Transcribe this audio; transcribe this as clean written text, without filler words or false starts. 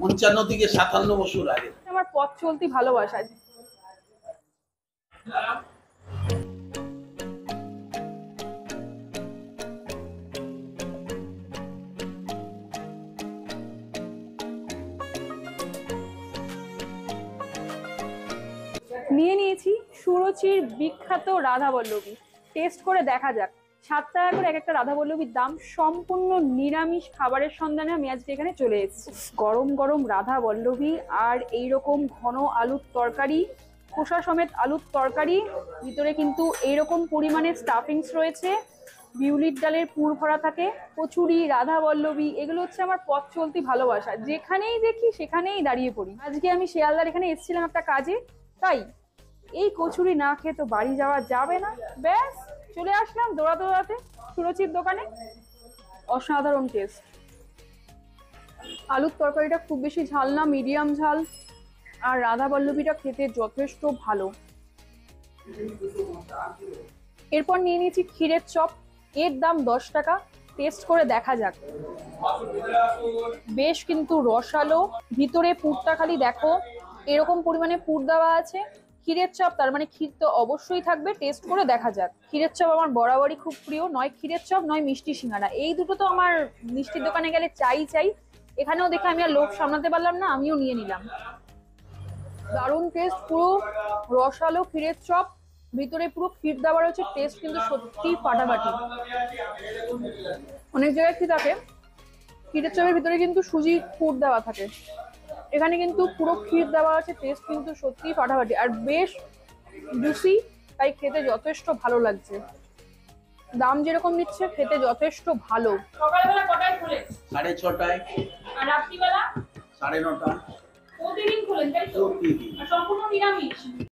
55 থেকে 57 বছর আগে। আমার পথ চলতি ভালোবাসা। নিয়ে নিয়েছি সুরুচির বিখ্যাত রাধাবল্লভী। টেস্ট করে দেখা যাক। 7 টাকা করে এক একটা রাধাবল্লভীর দাম। সম্পূর্ণ নিরামিষ খাবারের সন্ধানে আমি আজকে এখানে চলে এসেছি। গরম গরম রাধাবল্লভী আর এইরকম ঘন আলুর তরকারি, খোসা সমেত আলুর তরকারি, ভিতরে কিন্তু এইরকম পরিমাণে স্টাফিংস রয়েছে, বিউলির ডালের পুর ভরা থাকে, কচুরি, রাধাবল্লভী, এগুলো হচ্ছে আমার পথ চলতি ভালোবাসা। যেখানেই দেখি সেখানেই দাঁড়িয়ে পড়ি। আজকে আমি শিয়ালদার এখানে এসেছিলাম একটা কাজে, তাই এই কচুরি না খেয়ে তো বাড়ি যাওয়া যাবে না। ব্যাস চলে আসলাম দৌড়াতে সুরুচির দোকানে। অসাধারণ টেস্ট। আলুর তরকারিটা খুব বেশি ঝাল না, মিডিয়াম ঝাল, আর রাধাবল্লভীটা খেতে যথেষ্ট ভালো। এরপর নিয়ে নিয়েছি ক্ষীরের চপ। এর দাম 10 টাকা। টেস্ট করে দেখা যাক। বেশ কিন্তু রসালো, ভিতরে পুরটা খালি দেখো, এরকম পরিমাণে পুর দেওয়া আছে। ক্ষীরের চপ তার মানে ক্ষীর তো অবশ্যই থাকবে। টেস্ট করে দেখা যাক। ক্ষীরের চপ আমার বরাবরই খুব প্রিয়, নয় ক্ষীরের চপ নয় মিষ্টি সিঙ্গারা, এই দুটো তো আমার মিষ্টির দোকানে গেলে চাই। এখানেও দেখে আমি আর লোভ সামলাতে পারলাম না, আমিও নিয়ে নিলাম। দারুণ টেস্ট, পুরো রসালো ক্ষীরের চপ, ভিতরে পুরো ক্ষীর দেওয়া রয়েছে। টেস্ট কিন্তু সত্যি ফাটাফাটি। অনেক জায়গায় কি থাকে, ক্ষীরের চপের ভিতরে কিন্তু সুজি পুর দেওয়া থাকে, এখানে কিন্তু পুরো ক্ষীর দেওয়া আছে। টেস্ট কিন্তু সত্যি ফাটাফাটি আর বেশ জুসি, তাই খেতে যথেষ্ট ভালো লাগছে। দাম যেরকম নিচ্ছে খেতে যথেষ্ট ভালো। সকালবেলা কটায় খোলে? 6:30। আর রাত্রিবেলা? 9:30। প্রতিদিন খোলেন তাই তো? প্রতিদিন। আর সম্পূর্ণ নিরামিষ?